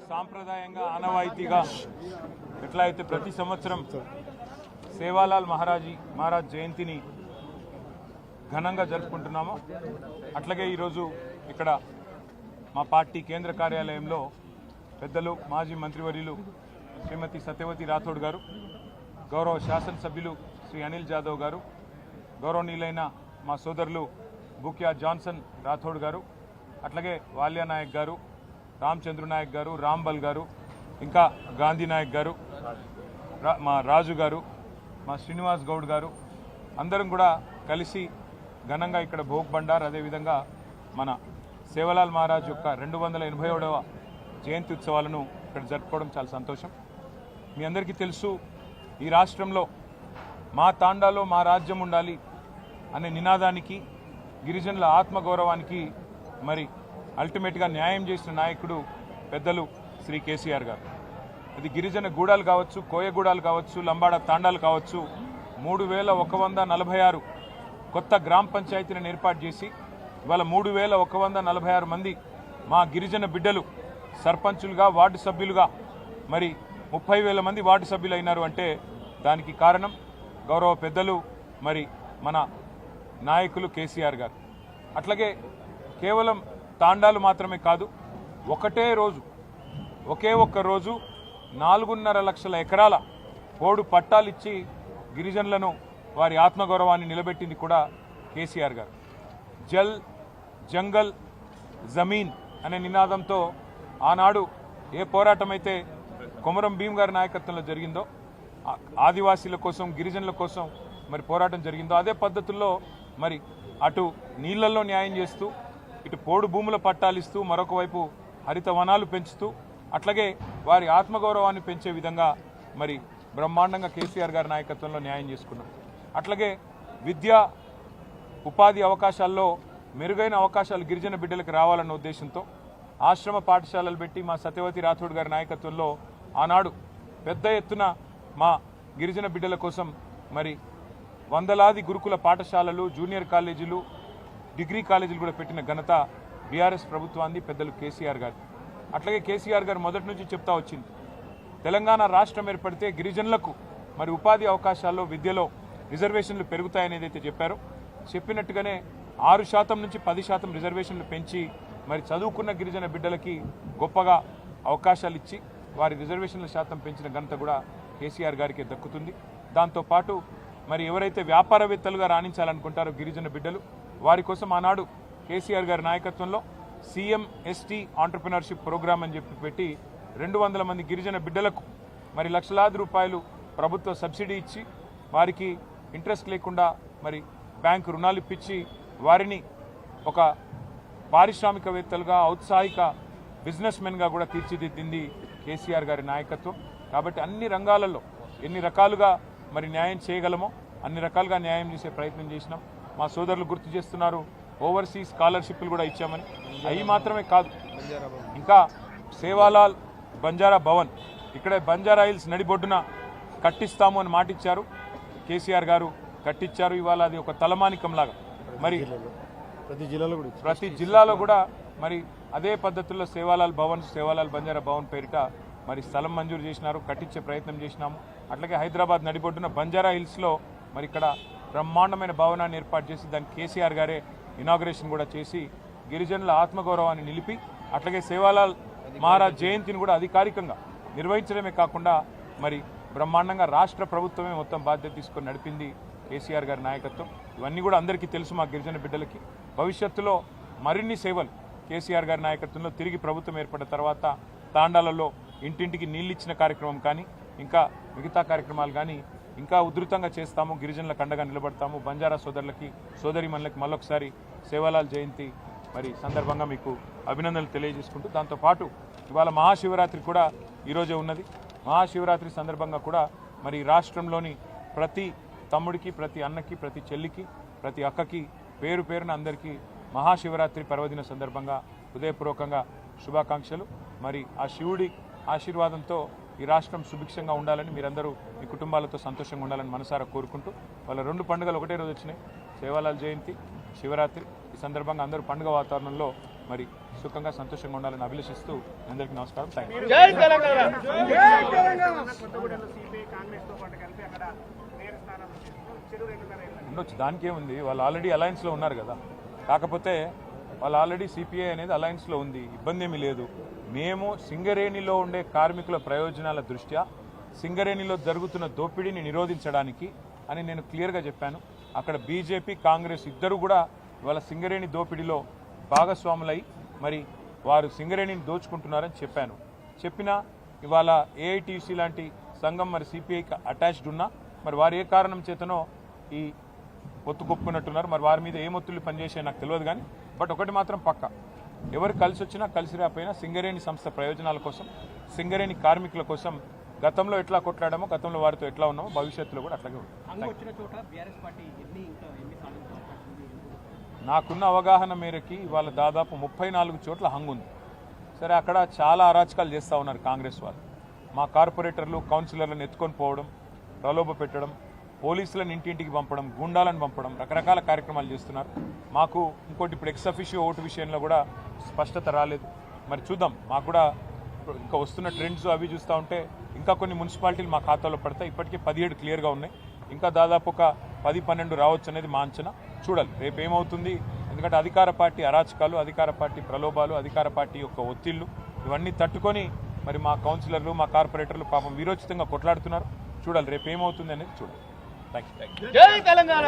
సాంప్రదాయంగా ఆనవాయితీగా ఎట్లా అయితే ప్రతి సంవత్సరం సేవాలాల్ మహారాజ్ జయంతిని ఘనంగా జరుపుకుంటున్నామో అట్లాగే ఈరోజు ఇక్కడ మా పార్టీ కేంద్ర కార్యాలయంలో పెద్దలు మాజీ మంత్రివర్యులు శ్రీమతి సత్యవతి రాథోడ్ గారు, గౌరవ శాసనసభ్యులు శ్రీ అనిల్ జాదవ్ గారు, గౌరవనీయులైన మా సోదరులు బుక్యా జాన్సన్ రాథోడ్ గారు, అట్లాగే వాల్యా నాయక్ గారు, రామచంద్ర నాయక్ గారు, రాంబల్ గారు, ఇంకా గాంధీ నాయక్ గారు, మా రాజు గారు, మా శ్రీనివాస్ గౌడ్ గారు అందరం కూడా కలిసి ఘనంగా ఇక్కడ భోగ్ బండార్ అదేవిధంగా మన సేవలాల్ మహారాజ్ యొక్క 287వ జయంతి ఉత్సవాలను ఇక్కడ జరుపుకోవడం చాలా సంతోషం. మీ అందరికీ తెలుసు, ఈ రాష్ట్రంలో మా తాండాలో మా రాజ్యం ఉండాలి అనే నినాదానికి, గిరిజనుల ఆత్మగౌరవానికి మరి అల్టిమేట్గా న్యాయం చేసిన నాయకుడు పెద్దలు శ్రీ కేసీఆర్ గారు. ఇది గిరిజన గూడాలు కావచ్చు, కోయగూడాలు కావచ్చు, లంబాడ తాండాలు కావచ్చు, 3146 కొత్త గ్రామ పంచాయతీలను ఏర్పాటు చేసి ఇవాళ 3146 మంది మా గిరిజన బిడ్డలు సర్పంచులుగా, వార్డు సభ్యులుగా మరి 30,000 మంది వార్డు సభ్యులు అయినారు అంటే దానికి కారణం గౌరవ పెద్దలు మరి మన నాయకులు కేసీఆర్ గారు. అట్లాగే కేవలం తాండాలు మాత్రమే కాదు, ఒకే ఒక్క రోజు 4.5 లక్షల ఎకరాల పోడు పట్టాలిచ్చి గిరిజనులను వారి ఆత్మగౌరవాన్ని నిలబెట్టింది కూడా కేసీఆర్ గారు. జల్, జంగల్, జమీన్ అనే నినాదంతో ఆనాడు ఏ పోరాటం అయితే కొమరం భీమ్ గారి నాయకత్వంలో జరిగిందో, ఆదివాసీల కోసం, గిరిజనుల కోసం మరి పోరాటం జరిగిందో అదే పద్ధతుల్లో మరి అటు నీళ్లలో న్యాయం చేస్తూ, ఇటు పోడు భూముల పట్టాలిస్తూ, మరొక వైపు హరిత వనాలు పెంచుతూ, అట్లాగే వారి ఆత్మగౌరవాన్ని పెంచే విధంగా మరి బ్రహ్మాండంగా కేసీఆర్ గారి నాయకత్వంలో న్యాయం చేసుకున్నాం. అట్లాగే విద్యా ఉపాధి అవకాశాల్లో మెరుగైన అవకాశాలు గిరిజన బిడ్డలకు రావాలన్న ఉద్దేశంతో ఆశ్రమ పాఠశాలలు పెట్టి మా సత్యవతి రాథోడ్ గారి నాయకత్వంలో ఆనాడు పెద్ద ఎత్తున మా గిరిజన బిడ్డల కోసం మరి వందలాది గురుకుల పాఠశాలలు, జూనియర్ కాలేజీలు, డిగ్రీ కాలేజీలు కూడా పెట్టిన ఘనత బీఆర్ఎస్ ప్రభుత్వాన్ని, పెద్దలు కేసీఆర్ గారు. అట్లాగే కేసీఆర్ గారు మొదటి నుంచి చెప్తా వచ్చింది, తెలంగాణ రాష్ట్రం ఏర్పడితే గిరిజనులకు మరి ఉపాధి అవకాశాల్లో, విద్యలో రిజర్వేషన్లు పెరుగుతాయని ఏదైతే చెప్పారో చెప్పినట్టుగానే 6% నుంచి 10% రిజర్వేషన్లు పెంచి మరి చదువుకున్న గిరిజన బిడ్డలకి గొప్పగా అవకాశాలు ఇచ్చి వారి రిజర్వేషన్ల శాతం పెంచిన ఘనత కూడా కేసీఆర్ గారికి దక్కుతుంది. దాంతోపాటు మరి ఎవరైతే వ్యాపారవేత్తలుగా రాణించాలనుకుంటారో గిరిజన బిడ్డలు, వారి కోసం ఆనాడు కేసీఆర్ గారి నాయకత్వంలో సీఎం ఎస్టీ ఆంటర్ప్రినర్షిప్ ప్రోగ్రామ్ అని చెప్పి పెట్టి 200 మంది గిరిజన బిడ్డలకు మరి లక్షలాది రూపాయలు ప్రభుత్వ సబ్సిడీ ఇచ్చి వారికి ఇంట్రెస్ట్ లేకుండా మరి బ్యాంకు రుణాలు ఇప్పించి వారిని ఒక పారిశ్రామికవేత్తలుగా, ఔత్సాహిక బిజినెస్ మెన్గా కూడా తీర్చిదిద్దింది కేసీఆర్ గారి నాయకత్వం. కాబట్టి అన్ని రంగాలలో ఎన్ని రకాలుగా మరి న్యాయం చేయగలమో అన్ని రకాలుగా న్యాయం చేసే ప్రయత్నం చేసినాం. మా సోదరులు గుర్తు చేస్తున్నారు, ఓవర్సీస్ స్కాలర్షిప్లు కూడా ఇచ్చామని. అవి మాత్రమే కాదు, ఇంకా సేవాలాల్ బంజారా భవన్ ఇక్కడే బంజారా హిల్స్ నడిబొడ్డున కట్టిస్తాము అని మాటిచ్చారు. కేసీఆర్ గారు కట్టించారు. ఇవాళ అది ఒక తలమానికంలాగా మరి ప్రతి జిల్లాలో కూడా మరి అదే పద్ధతుల్లో సేవాలాల్ భవన్, సేవాలాల్ బంజారా భవన్ పేరిట మరి స్థలం మంజూరు చేసినారు, కట్టించే ప్రయత్నం చేసినాము. అట్లాగే హైదరాబాద్ నడిబొడ్డున బంజారా హిల్స్లో మరి ఇక్కడ బ్రహ్మాండమైన భవనాన్ని ఏర్పాటు చేసి దానికి కేసీఆర్ గారే ఇనాగ్రేషన్ కూడా చేసి గిరిజనుల ఆత్మగౌరవాన్ని నిలిపి, అట్లాగే సేవాలాల్ మహారాజ్ జయంతిని కూడా అధికారికంగా నిర్వహించడమే కాకుండా మరి బ్రహ్మాండంగా రాష్ట్ర ప్రభుత్వమే మొత్తం బాధ్యత తీసుకొని నడిపింది కేసీఆర్ గారి నాయకత్వం. ఇవన్నీ కూడా అందరికీ తెలుసు మా గిరిజన బిడ్డలకి. భవిష్యత్తులో మరిన్ని సేవలు కేసీఆర్ గారి నాయకత్వంలో తిరిగి ప్రభుత్వం ఏర్పడిన తర్వాత తాండాలలో ఇంటింటికి నీళ్ళు ఇచ్చిన కార్యక్రమం కానీ, ఇంకా మిగతా కార్యక్రమాలు కానీ ఇంకా ఉధృతంగా చేస్తాము. గిరిజనులకు అండగా నిలబడతాము. బంజారా సోదరులకి, సోదరిమణులకి మళ్ళొకసారి సేవాలాల్ జయంతి మరి సందర్భంగా మీకు అభినందనలు తెలియజేసుకుంటూ, దాంతోపాటు ఇవాళ మహాశివరాత్రి కూడా ఈరోజే ఉన్నది. మహాశివరాత్రి సందర్భంగా కూడా మరి రాష్ట్రంలోని ప్రతి తమ్ముడికి, ప్రతి అన్నకి, ప్రతి చెల్లికి, ప్రతి అక్కకి పేరు పేరున అందరికీ మహాశివరాత్రి పర్వదిన సందర్భంగా హృదయపూర్వకంగా శుభాకాంక్షలు. మరి ఆ శివుడి ఆశీర్వాదంతో ఈ రాష్ట్రం సుభిక్షంగా ఉండాలని, మీరందరూ మీ కుటుంబాలతో సంతోషంగా ఉండాలని మనసారా కోరుకుంటూ, వాళ్ళ 2 పండుగలు ఒకటే రోజు వచ్చినాయి, సేవాలాల్ జయంతి, శివరాత్రి. ఈ సందర్భంగా అందరూ పండుగ వాతావరణంలో మరి సుఖంగా సంతోషంగా ఉండాలని అభిలషిస్తూ అందరికీ నమస్కారం. Thank you. జై తెలంగాణ. ఉండొచ్చు, దానికి ఏముంది, వాళ్ళు ఆల్రెడీ అలయన్స్లో ఉన్నారు కదా. కాకపోతే వాళ్ళు ఆల్రెడీ సిపిఐ అనేది అలయన్స్లో ఉంది, ఇబ్బంది ఏమీ లేదు. మేము సింగరేణిలో ఉండే కార్మికుల ప్రయోజనాల దృష్ట్యా సింగరేణిలో జరుగుతున్న దోపిడీని నిరోధించడానికి అని నేను క్లియర్గా చెప్పాను. అక్కడ బీజేపీ కాంగ్రెస్ ఇద్దరు కూడా ఇవాళ సింగరేణి దోపిడీలో భాగస్వాములై మరి వారు సింగరేణిని దోచుకుంటున్నారని చెప్పినా ఇవాళ ఏఐటీసీ లాంటి సంఘం మరి సిపిఐకి అటాచ్డ్ ఉన్నా మరి వారు ఏ కారణం చేతనో ఈ పొత్తుకొప్పుకున్నట్టున్నారు. మరి వారి మీద ఏ మొత్తులు పనిచేసే నాకు తెలియదు కానీ బట్ ఒకటి మాత్రం పక్క, ఎవరు కలిసి వచ్చినా కలిసి రాకపోయినా సింగరేణి సంస్థ ప్రయోజనాల కోసం, సింగరేణి కార్మికుల కోసం గతంలో ఎట్లా కొట్లాడామో, గతంలో వారితో ఎట్లా ఉన్నామో భవిష్యత్తులో కూడా అట్లాగే ఉంటుంది. నాకున్న అవగాహన మేరకి ఇవాళ దాదాపు 34 చోట్ల హంగు ఉంది. సరే, అక్కడ చాలా అరాచకాలు చేస్తూ ఉన్నారు కాంగ్రెస్ వాళ్ళు. మా కార్పొరేటర్లు కౌన్సిలర్లను ఎత్తుకొని పోవడం, ప్రలోభ పెట్టడం, పోలీసులను ఇంటింటికి పంపడం, గుండాలను పంపడం, రకరకాల కార్యక్రమాలు చేస్తున్నారు. మాకు ఇంకోటి ఇప్పుడు ఎక్స్ అఫిషియో ఓటు విషయంలో కూడా స్పష్టత రాలేదు. మరి చూద్దాం, మాకు కూడా ఇంకా వస్తున్న ట్రెండ్స్ అవి చూస్తూ ఉంటే ఇంకా కొన్ని మున్సిపాలిటీలు మా ఖాతాలో పడతాయి. ఇప్పటికే 17 క్లియర్గా ఉన్నాయి, ఇంకా దాదాపు ఒక 10-12 రావచ్చు అనేది మా అంచనా. చూడాలి రేపు ఏమవుతుంది. ఎందుకంటే అధికార పార్టీ అరాచకాలు, అధికార పార్టీ ప్రలోభాలు, అధికార పార్టీ యొక్క ఒత్తిళ్లు ఇవన్నీ తట్టుకొని మరి మా కౌన్సిలర్లు, మా కార్పొరేటర్లు పాపం వీరోచితంగా కొట్లాడుతున్నారు. చూడాలి రేపు ఏమవుతుంది అనేది చూడాలి. Thank you. జై తెలంగాణ.